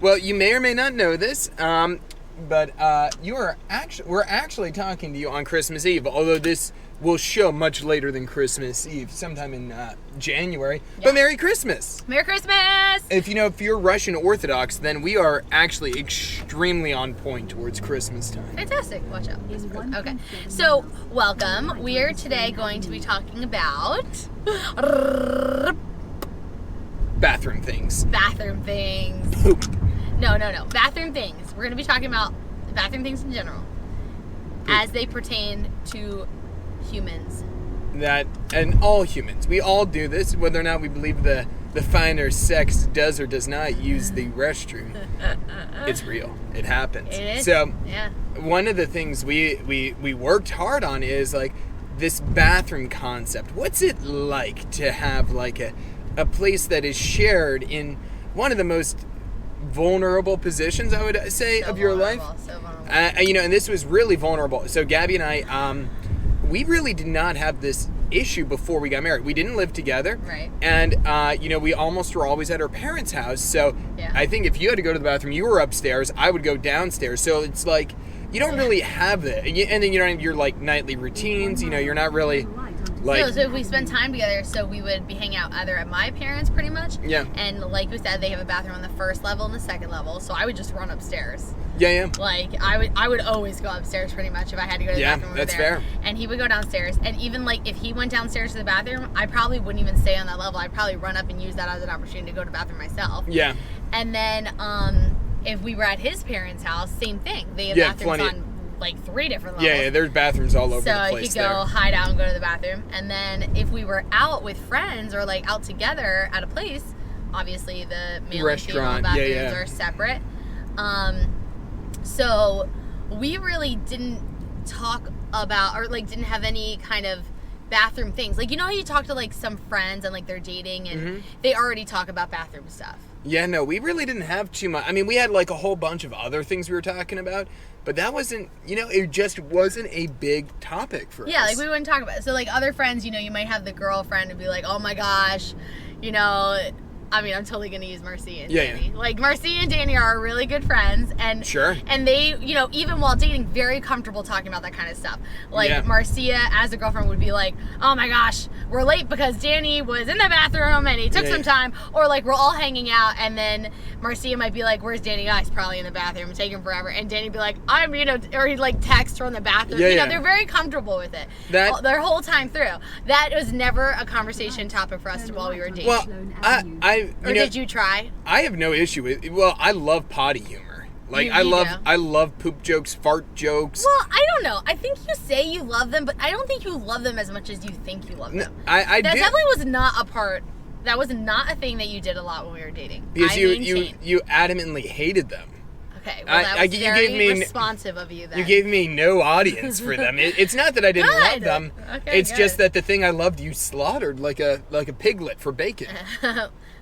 Well, you may or may not know this, but we're actually talking to you on Christmas Eve, although this will show much later than Christmas Eve, sometime in January. Yeah. But Merry Christmas! Merry Christmas! If you're Russian Orthodox, then we are actually extremely on point towards Christmas time. Fantastic. Watch out. Okay. So, welcome. We are today going to be talking about... Bathroom things. Bathroom things. Poop. No. Bathroom things. We're going to be talking about bathroom things in general. Poop. As they pertain to humans. And all humans. We all do this, whether or not we believe the finer sex does or does not use the restroom. It's real. It happens. It is. So, yeah. One of the things we worked hard on is like this bathroom concept. What's it like to have like a place that is shared in one of the most vulnerable positions, I would say, of your life? So vulnerable. And this was really vulnerable. So Gabby and I, we really did not have this issue before we got married. We didn't live together. Right. And, we almost were always at our parents' house. So yeah. I think if you had to go to the bathroom, you were upstairs, I would go downstairs. So it's like, you don't really have that. And then you don't have your, like, nightly routines. You're not really... So if we spend time together, so we would be hanging out either at my parents' pretty much. Yeah. And like we said, they have a bathroom on the first level and the second level, so I would just run upstairs. Yeah. Like I would always go upstairs pretty much if I had to go to the bathroom over that's there. fair. And he would go downstairs, and even like if he went downstairs to the bathroom, I probably wouldn't even stay on that level. I'd probably run up and use that as an opportunity to go to the bathroom myself. Yeah. And then if we were at his parents' house, same thing. They have bathrooms on like 3 different levels. Yeah, there's bathrooms all over the place. So I could go hide out and go to the bathroom. And then if we were out with friends or like out together at a place, obviously the male and female bathrooms are separate. So we really didn't talk about or like didn't have any kind of bathroom things. Like, how you talk to like some friends and like they're dating and they already talk about bathroom stuff. Yeah, no, we really didn't have too much. I mean, we had like a whole bunch of other things we were talking about, but that wasn't, it just wasn't a big topic for us. Yeah, like we wouldn't talk about it. So like other friends, you might have the girlfriend and be like, oh my gosh, I mean, I'm totally going to use Marcy and Danny. Yeah. Like, Marcy and Danny are really good friends. And sure. And they, even while dating, very comfortable talking about that kind of stuff. Like, Marcia, as a girlfriend, would be like, oh my gosh, we're late because Danny was in the bathroom and he took some time. Or, like, we're all hanging out and then Marcia might be like, where's Danny? Oh, he's probably in the bathroom. It's taking forever. And Danny would be like, or he'd, like, text from the bathroom. They're very comfortable with it. Their whole time through. That was never a conversation topic for us while we were dating. Well, did you try? I have no issue with it. Well, I love potty humor. Like I love poop jokes, fart jokes. Well, I don't know. I think you say you love them, but I don't think you love them as much as you think you love them. I that definitely was not a part. That was not a thing that you did a lot when we were dating. Because you adamantly hated them. Okay, well that was very responsive of you then. You gave me no audience for them. It's not that I didn't love them. Okay, it's just that the thing I loved you slaughtered like a piglet for bacon.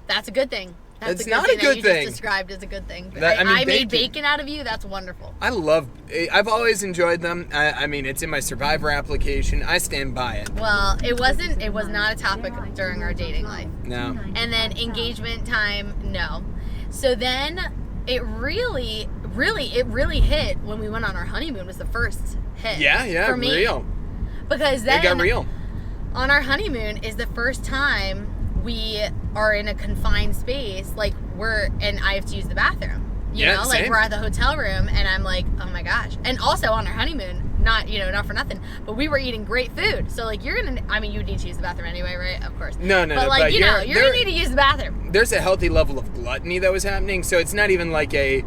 That's a good thing. That's not a good thing. Just described as a good thing. I made bacon out of you. That's wonderful. I've always enjoyed them. I mean, it's in my Survivor application. I stand by it. Well, it was not a topic during our dating life. No. And then engagement time, no. So then it really hit when we went on our honeymoon. Was the first hit. Yeah, for me. Real. Because then it got real. On our honeymoon is the first time we are in a confined space, and I have to use the bathroom. You know, like same. We're at the hotel room and I'm like, oh my gosh. And also on our honeymoon, not for nothing, but we were eating great food. So like you would need to use the bathroom anyway, right? Of course. No. But like, you're gonna need to use the bathroom. There's a healthy level of gluttony that was happening, so it's not even like a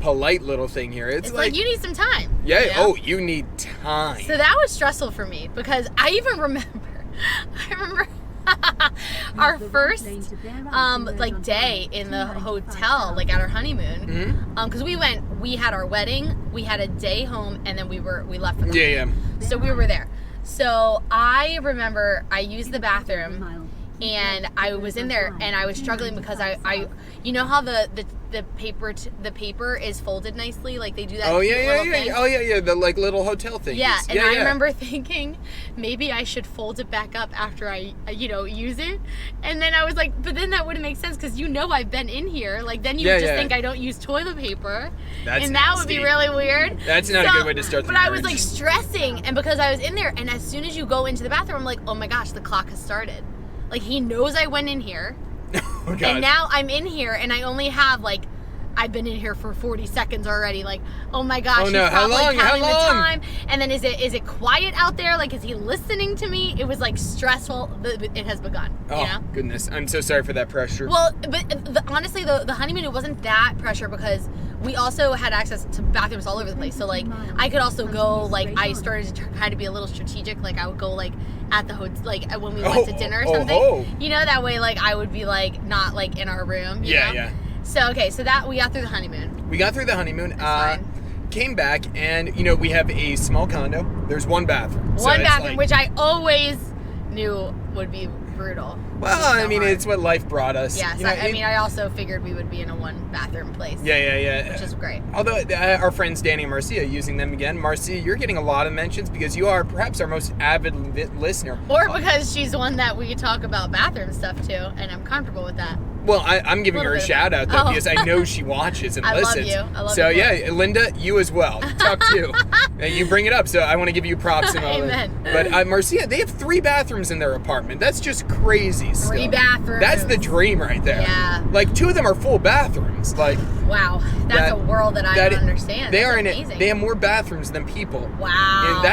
polite little thing here. It's like you need some time. Yeah. You know? Oh, you need time. So that was stressful for me because I even remember our first day in the hotel, like at our honeymoon, because we had our wedding, we had a day home, and then we left for the honeymoon. So we were there. So I remember I used the bathroom and I was in there and I was struggling because I you know how the paper is folded nicely, like they do that. Oh cute yeah, little yeah, thing. yeah. Oh yeah. The like little hotel things. Yeah, and yeah, I remember thinking maybe I should fold it back up after I use it, and then I was like, but then that wouldn't make sense because I've been in here. Like then you would just think I don't use toilet paper, That's and nasty. that would be really weird. That's not a good way to start the But I was marriage. like stressing, and because I was in there, and as soon as you go into the bathroom, I'm like, oh my gosh, the clock has started. Like he knows I went in here. Oh, God. And now I'm in here, and I only have I've been in here for 40 seconds already. Like, oh my gosh, Oh, no. he's How probably long? counting How the long? time. And then is it quiet out there? Like, is he listening to me? It was like stressful. It has begun. Oh you know? goodness, I'm so sorry for that pressure. Well, but honestly, the honeymoon, it wasn't that pressure because we also had access to bathrooms all over the place. So like, I could also go. Like, I started to kind of be a little strategic. Like, I would go like at the hotel, like when we went to dinner or something. You know, that way, like I would be like not like in our room. You know? Yeah. So okay, so that we got through the honeymoon. We got through the honeymoon. That's fine. Came back, and we have a small condo. There's one bathroom. One bathroom, which I always knew would be brutal. Well, So I mean, hard. it's what life brought us. Yeah, so I also figured we would be in a one bathroom place. Yeah. Which is great. Although our friends Danny and Marcia using them again. Marcia, you're getting a lot of mentions because you are perhaps our most avid listener. Or because she's the one that we talk about bathroom stuff to, and I'm comfortable with that. Well, I'm giving her a shout out though because I know she watches and listens. I love you. So yeah, Linda, you as well. Talk to. And you bring it up, so I want to give you props and all that. Amen. But Marcia, they have 3 bathrooms in their apartment. That's just crazy. 3 bathrooms. That's the dream right there. Yeah. Like 2 of them are full bathrooms. Like wow, that's a world that I don't understand. They That's are amazing. in it. They have more bathrooms than people. Wow. And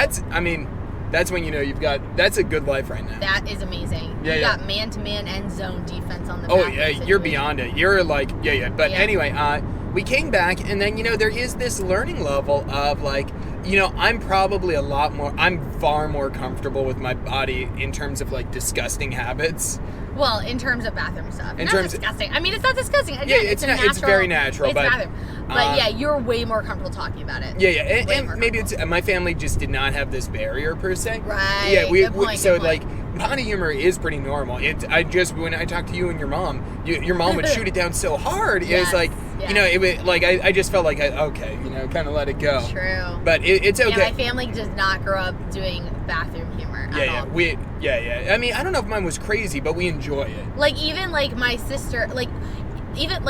that's when you've got. That's a good life right now. That is amazing. Yeah, you yeah. got man-to-man and zone defense on the Oh bathroom yeah, you're situation. beyond it. You're like yeah. But Yeah. anyway, we came back, and then there is this learning level of like I'm probably I'm far more comfortable with my body in terms of like disgusting habits. Well, in terms of bathroom stuff. In Not terms of- disgusting. I mean, it's not disgusting. Again, Yeah, it's a not- natural, it's very natural, it's but, bathroom. But yeah, you're way more comfortable talking about it. Yeah, Way and more maybe comfortable. it's my family just did not have this barrier per se. Right. Yeah, Good point, so good point. like potty humor is pretty normal. When I talked to you and your mom, your mom would shoot it down so hard. It was Yes, like yes. it would like I just felt like okay, kind of let it go. True. But it's okay. Yeah, my family does not grow up doing bathroom humor at all. Yeah. I mean, I don't know if mine was crazy, but we enjoy it. Like even like my sister,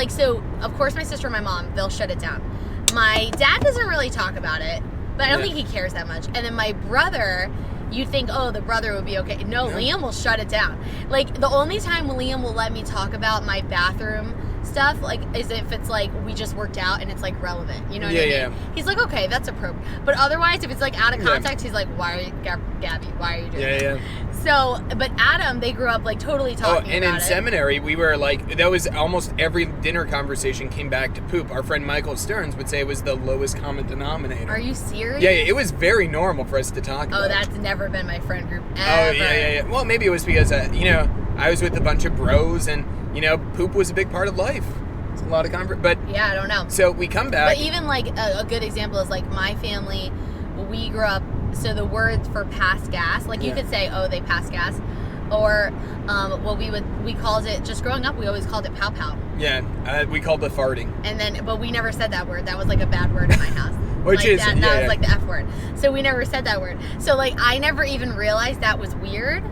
so of course my sister and my mom, they'll shut it down. My dad doesn't really talk about it, but I don't think he cares that much. And then my brother, you'd think, oh, the brother would be okay. No, Liam will shut it down. Like the only time Liam will let me talk about my bathroom stuff is if it's like we just worked out and it's like relevant, you know what I mean? Yeah. He's like, okay, that's appropriate. But otherwise, if it's like out of context, he's like, why are you, Gabby? Why are you doing that? Yeah. So, but Adam, they grew up like totally talking and about in it. seminary, we were like, that was almost every dinner conversation came back to poop. Our friend Michael Stearns would say it was the lowest common denominator. Are you serious? Yeah, it was very normal for us to talk about. Oh, that's never been my friend group Oh, ever. yeah. Well, maybe it was because, I was with a bunch of bros and, poop was a big part of life. It's a lot of but Yeah, I don't know. so we come back. But even like a good example is like my family, we grew up, so the word for pass gas, like you could say, oh, they pass gas. Or we called it, just growing up, we always called it pow pow. Yeah, we called it farting. And then, but we never said that word. That was like a bad word in my house. Which like is, that yeah, was like the F word. So we never said that word. So like I never even realized that was weird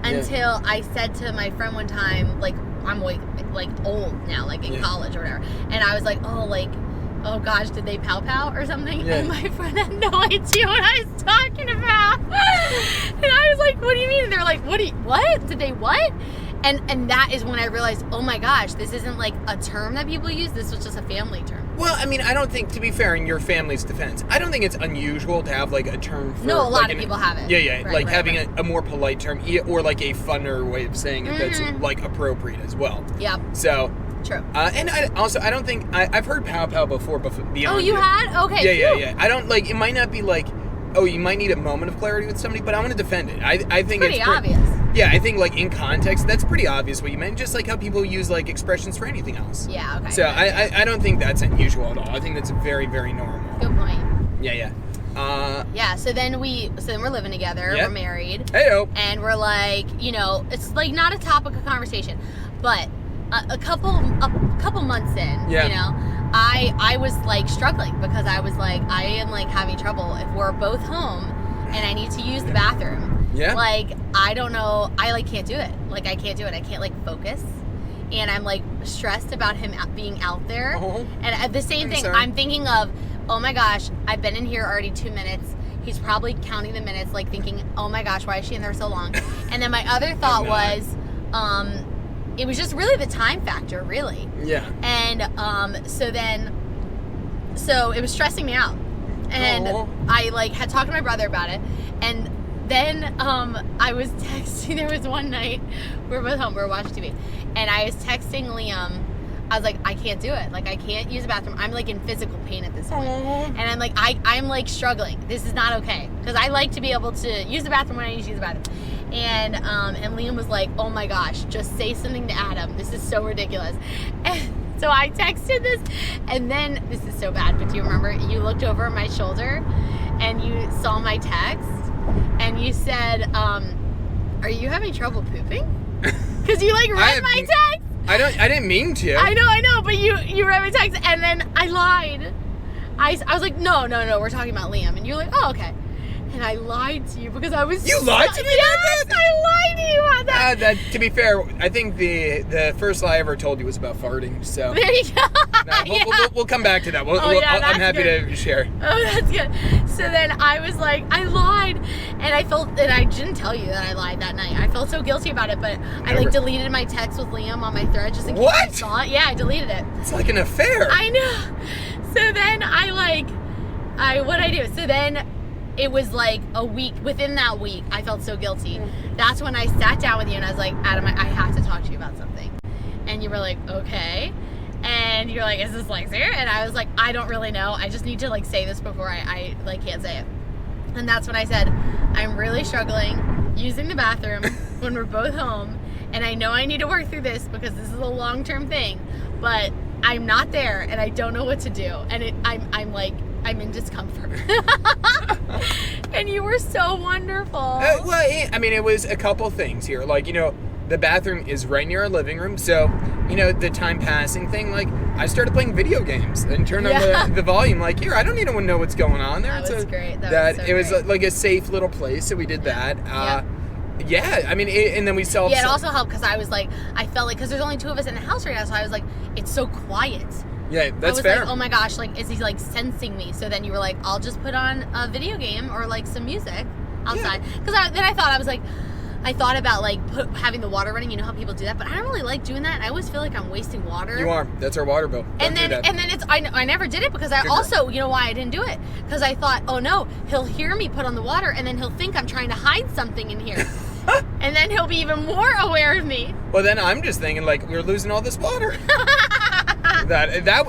until I said to my friend one time, like I'm like old now, like in college or whatever. And I was like, oh gosh, did they pow pow or something? Yeah. And my friend had no idea what I was talking about. And I was like, what do you mean? And they're like, what? Did they what? And that is when I realized, oh my gosh, this isn't like a term that people use. This was just a family term. Well, I mean, I don't think, to be fair, in your family's defense, I don't think it's unusual to have like a term for. No, a lot like, of people have it. Yeah, Right, like right, having right. a more polite term or like a funner way of saying it that's like appropriate as well. Yep. So. True. And I don't think I've heard pow pow before beyond. Oh, you had? Okay. Yeah. I don't like. It might not be like, oh, you might need a moment of clarity with somebody, but I want to defend it. I think Pretty obvious. Yeah, I think like in context, that's pretty obvious what you meant. Just like how people use like expressions for anything else. Yeah. Okay. So I don't think that's unusual at all. I think that's very, very normal. Good point. Yeah. Yeah, so then we're living together, Yep. we're married. Heyo. And we're like, you know, it's like not a topic of conversation, but a couple months in, Yeah. you know, I was like struggling because I was like, I am like having trouble if we're both home and I need to use the bathroom. Yeah. Like, I don't know, I like can't do it. Like, I can't do it. I can't like focus. And I'm like stressed about him being out there. Oh, And at the same I'm thing, sorry. I'm thinking of, oh my gosh, I've been in here already 2 minutes. He's probably counting the minutes, like thinking, oh my gosh, why is she in there so long? And then my other thought not. was, it was just really the time factor, really. Yeah. And so it was stressing me out. And Oh. I like had talked to my brother about it. And then I was texting, there was one night, we were both home, we were watching TV. And I was texting Liam. I was like, I can't do it. Like, I can't use the bathroom. I'm like in physical pain at this point. And I'm like, I'm like struggling. This is not okay. Because I like to be able to use the bathroom when I need to use the bathroom. And Liam was like, oh my gosh, just say something to Adam. This is so ridiculous. And so I texted this. And then, this is so bad, but do you remember? You looked over my shoulder and you saw my text. And you said, are you having trouble pooping? Because you like read my text. I didn't mean to. I know, but you read my text, and then I lied. I was like, no, we're talking about Liam, and you're like, oh, okay. And I lied to you because I was. You lied to me yes, about that? I lied to you about that. To be fair, I think the first lie I ever told you was about farting. So There you go. no, we'll come back to that. I'm happy to share. Oh, that's good. So then I was like, I lied, and I didn't tell you that I lied that night. I felt so guilty about it, but I like deleted my text with Liam on my thread just in case What? you saw it. Yeah, I deleted it. It's like an affair. I know. So then what'd I do? So then it was like a week, within that week, I felt so guilty. That's when I sat down with you and I was like, Adam, I have to talk to you about something. And you were like, okay. And you're like, is this like serious? And I was like, I don't really know. I just need to like say this before I like can't say it. And that's when I said, I'm really struggling using the bathroom when we're both home. And I know I need to work through this because this is a long-term thing, but I'm not there and I don't know what to do. And I'm in discomfort. And you were so wonderful. Well, I mean, it was a couple things here. Like, you know, the bathroom is right near our living room. So, you know, the time passing thing, like, I started playing video games and turned on the volume. Like, here, I don't even know what's going on there. That was great. It was like a safe little place. So we did that. Yeah, I mean, and then we saw. Yeah, it also helped because I was like, I felt like, because there's only 2 of us in the house right now, so I was like, it's so quiet. Yeah, that's I was fair. like, oh my gosh, like, is he like sensing me? So then you were like, I'll just put on a video game or like some music outside. Because then I thought about like having the water running. You know how people do that, but I don't really like doing that. I always feel like I'm wasting water. You are. That's our water bill. And then it's I never did it because I also, you know why I didn't do it? Because I thought, oh no, he'll hear me put on the water and then he'll think I'm trying to hide something in here. And then he'll be even more aware of me. Well, then I'm just thinking, like, we're losing all this water.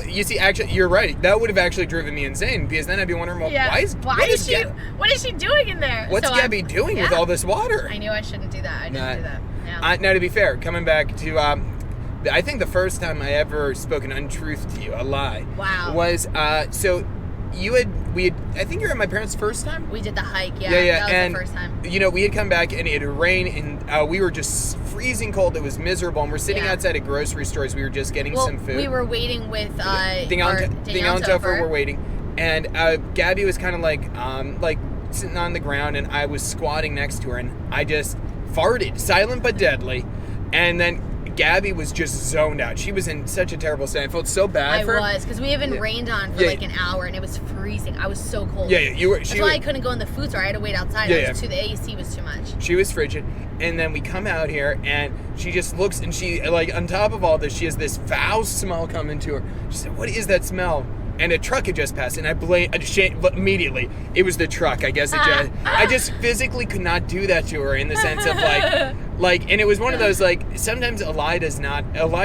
You see, actually, you're right. That would have actually driven me insane because then I'd be wondering, well, what is she doing in there? What's Gabby doing with all this water? I knew I shouldn't do that. I didn't do that. Yeah. Now, to be fair, coming back to, I think the first time I ever spoke an untruth to you, a lie, was, so I think you were at my parents' first time? We did the hike, yeah. Yeah, that was and, the first time. You know, we had come back and it had rained and we were just freezing cold. It was miserable and we're sitting outside of grocery stores. We were just getting some food. We were waiting with Danielle and Topher were waiting. And Gabby was kind of like sitting on the ground and I was squatting next to her and I just farted, silent but deadly. And then Gabby was just zoned out. She was in such a terrible state. I felt so bad for her. I was, because we had been rained on for like an hour, and it was freezing. I was so cold. Yeah, you were. That's why I couldn't go in the food store. I had to wait outside. The AC was too much. She was frigid. And then we come out here, and she just looks, and she, like, on top of all this, she has this foul smell coming to her. She said, what is that smell? And a truck had just passed, and I blamed immediately. It was the truck. I guess I just physically could not do that to her in the sense of like, and it was one of those, like, sometimes a lie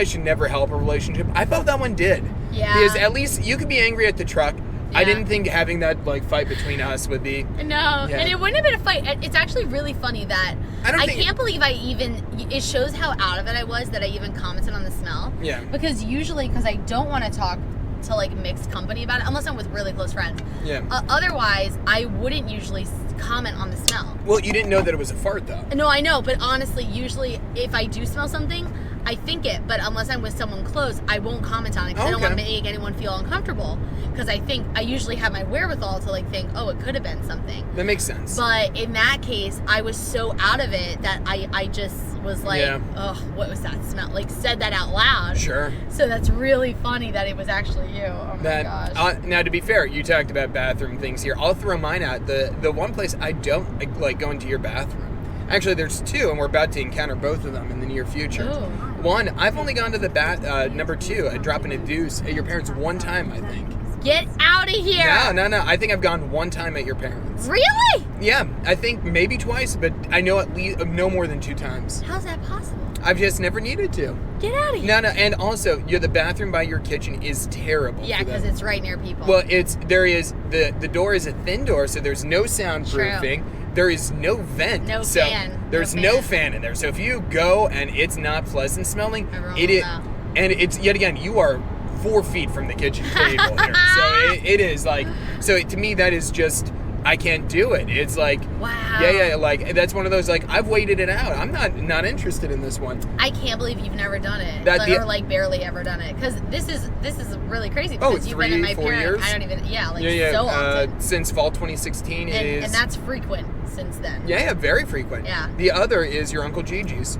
should never help a relationship. I felt that one did. Yeah. Because at least you could be angry at the truck. Yeah. I didn't think having that, like, fight between us would be. No, and it wouldn't have been a fight. It's actually really funny that I can't believe it shows how out of it I was that I even commented on the smell. Yeah. Because usually, because I don't want to talk to like mixed company about it, unless I'm with really close friends. Yeah. Otherwise, I wouldn't usually comment on the smell. Well, you didn't know that it was a fart, though. No, I know, but honestly, usually if I do smell something, I think it, but unless I'm with someone close, I won't comment on it because I don't want to make anyone feel uncomfortable. Because I usually have my wherewithal to like think, oh, it could have been something. That makes sense. But in that case, I was so out of it that I just was like, oh, what was that smell? Like said that out loud. Sure. So that's really funny that it was actually you. Oh my gosh. Now, to be fair, you talked about bathroom things here. I'll throw mine out. The one place I don't like going to your bathroom. Actually, there's two, and we're about to encounter both of them in the near future. Ooh. One, I've only gone to the number two, dropping a deuce at your parents one time, I think. Get out of here! No. I think I've gone one time at your parents. Really? Yeah, I think maybe twice, but I know at least no more than 2 times. How's that possible? I've just never needed to. Get out of here! No, and also, the bathroom by your kitchen is terrible. Yeah, because it's right near people. Well, the door is a thin door, so there's no soundproofing. True. There is no vent. There's no fan in there. So if you go and it's not pleasant smelling, and it's yet again, you are 4 feet from the kitchen table here. So it is like, so to me that is just, I can't do it. It's like, wow. Yeah, like that's one of those like I've waited it out. I'm not interested in this one. I can't believe you've never done it, or like barely ever done it, because this is really crazy. Because you've been in my 4 parents. years? I don't even so often since fall 2016 and that's frequent since then. Yeah, very frequent. Yeah. The other is your Uncle Gigi's.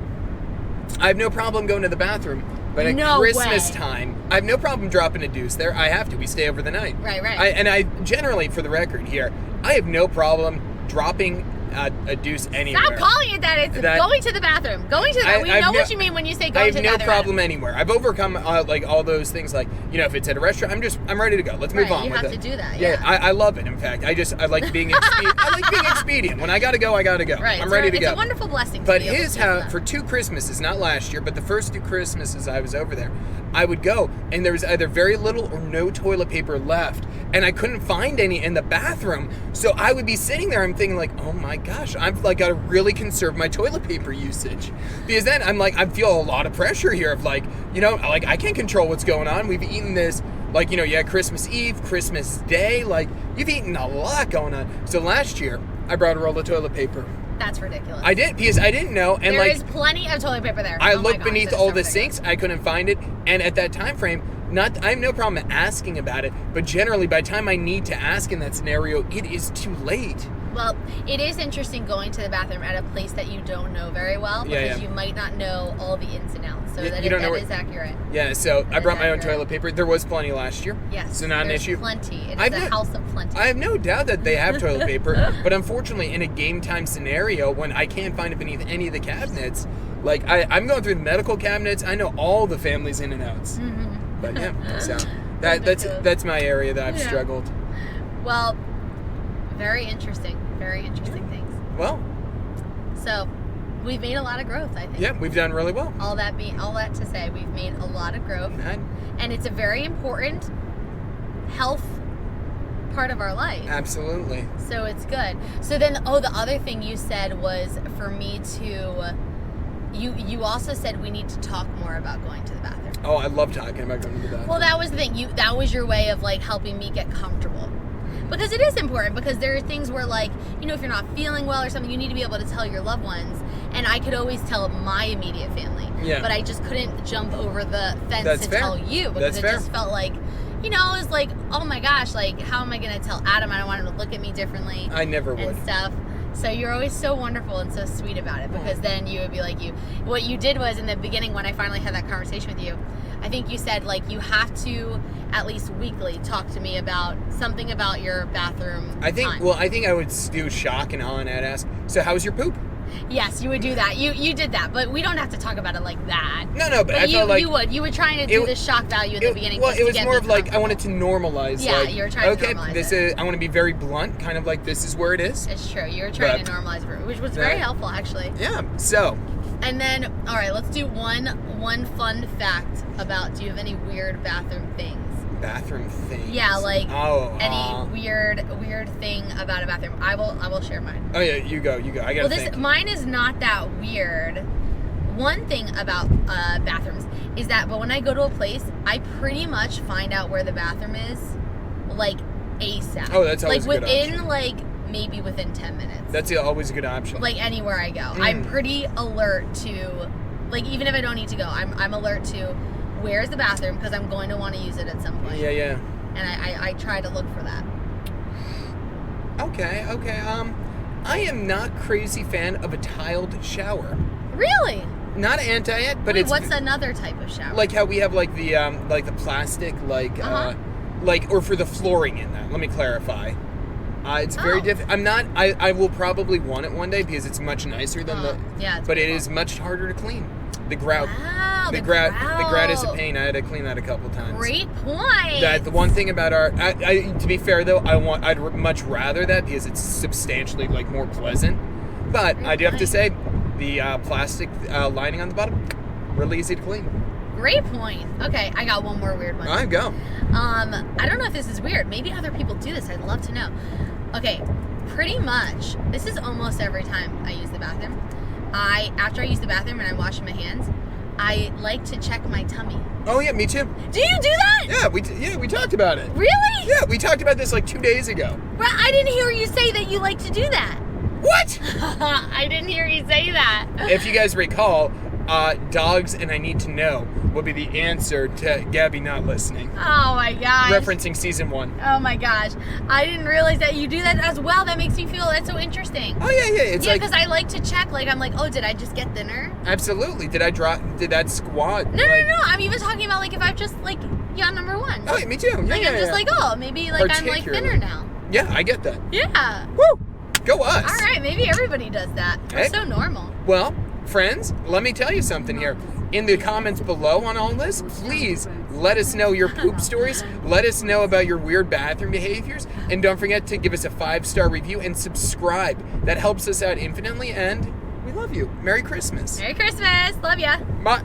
I have no problem going to the bathroom. But at Christmas time, I have no problem dropping a deuce there. I have to. We stay over the night. Right. I generally, for the record here, I have no problem dropping a deuce anywhere. Stop calling it that. It's going to the bathroom. Going to the bathroom. We know what you mean when you say going to the bathroom. I have no problem anywhere. I've overcome like all those things. Like, if it's at a restaurant, I'm ready to go. Let's move on with it. You have to do that. Yeah, I love it. In fact, I like being expedient. When I gotta go, I gotta go. Right. I'm ready to go. It's a wonderful blessing. But here's how, for 2 Christmases, not last year, but the first 2 Christmases I was over there, I would go, and there was either very little or no toilet paper left, and I couldn't find any in the bathroom. So I would be sitting there, I'm thinking like, oh my gosh, I've like got to really conserve my toilet paper usage, because then I'm like, I feel a lot of pressure here of like, like I can't control what's going on. We've eaten this, like, you had Christmas Eve, Christmas Day, like you've eaten a lot going on. So last year I brought a roll of toilet paper. That's ridiculous. I did, because I didn't know, and there is plenty of toilet paper there. I looked beneath all the sinks, I couldn't find it, and at that time frame, I have no problem asking about it, but generally by the time I need to ask in that scenario, it is too late. Well, it is interesting going to the bathroom at a place that you don't know very well, because you might not know all the ins and outs. So that is accurate. Yeah, so I brought my own toilet paper. There was plenty last year. Yes. So not an issue. Plenty. It is a house of plenty. I have no doubt that they have toilet paper, but unfortunately in a game time scenario when I can't find it beneath any of the cabinets, like I'm going through the medical cabinets, I know all the families in and outs. Mm-hmm. But yeah, so that's my area that I've struggled. Well, very interesting things. Well, so we've made a lot of growth, I think. Yeah, we've done really well. All that to say, we've made a lot of growth, and it's a very important health part of our life. Absolutely. So it's good. So then, the other thing you said was for me to. You also said we need to talk more about going to the bathroom. Oh, I love talking about going to the bathroom. Well, that was the thing. That was your way of like helping me get comfortable. Because it is important, because there are things where like, if you're not feeling well or something, you need to be able to tell your loved ones. And I could always tell my immediate family. Yeah. But I just couldn't jump over the fence tell you, because just felt like, it was like, oh my gosh, like how am I going to tell Adam? I don't want him to look at me differently. I never would. And stuff. So you're always so wonderful and so sweet about it, because then you would be like what you did was in the beginning when I finally had that conversation with you, I think you said like you have to at least weekly talk to me about something about your bathroom time. I think I would do shock and awe, and I'd ask, so how's your poop? Yes, you would do that. You did that, but we don't have to talk about it like that. No, but I felt like you were trying to do the shock value in the beginning. Well, it was more of like I wanted to normalize. Yeah, like, you were trying to normalize it. I want to be very blunt, kind of like this is where it is. It's true. You were trying to normalize it, which was very helpful, actually. Yeah. So. And then, all right, let's do one fun fact about. Do you have any weird bathroom things? Bathroom things. Yeah, like any weird thing about a bathroom. I will share mine. Oh yeah, you go. I gotta think. Mine is not that weird. One thing about bathrooms is that, but when I go to a place, I pretty much find out where the bathroom is, like, ASAP. Oh, that's always like a good option. within like maybe within 10 minutes. That's always a good option. Like anywhere I go, I'm pretty alert to, like, even if I don't need to go, I'm alert to where's the bathroom because I'm going to want to use it at some point. Yeah. And I try to look for that. Okay. I am not crazy fan of a tiled shower. Really? Not anti it, but Wait, it's what's another type of shower? like how we have like the plastic like or for the flooring in that. Let me clarify. It's very different. I'm not. I will probably want it one day because it's much nicer than but it is much harder to clean. The grout. Wow, the grout is a pain. I had to clean that a couple times. Great point. That the one thing about to be fair though, I'd much rather that because it's substantially like more pleasant. But I do have to say, the plastic lining on the bottom, really easy to clean. Great point. Okay, I got one more weird one. All right, go. I don't know if this is weird. Maybe other people do this. I'd love to know. Okay, pretty much, this is almost every time I use the bathroom. After I use the bathroom and I'm washing my hands, I like to check my tummy. Oh yeah, me too. Do you do that? Yeah, we talked about it. Really? Yeah, we talked about this like 2 days ago. Well, I didn't hear you say that you like to do that. What? I didn't hear you say that. If you guys recall, dogs and I need to know would be the answer to Gabby not listening. Oh my gosh. Referencing season 1. Oh my gosh. I didn't realize that you do that as well. That makes me feel that's so interesting. Oh yeah. It's because I like to check, like, I'm like, oh, did I just get thinner? Absolutely. Did that squat? No. I'm even talking about, like, if I've just, like, number 1. Oh, yeah, me too. Yeah, like, I'm just like, oh, maybe, like, I'm, like, thinner now. Yeah, I get that. Yeah. Woo! Go us. All right, maybe everybody does that. We're so normal. Well, friends, let me tell you something here. In the comments below on all this, please let us know your poop stories. Let us know about your weird bathroom behaviors. And don't forget to give us a 5-star review and subscribe. That helps us out infinitely, and we love you. Merry Christmas. Merry Christmas. Love ya. Bye.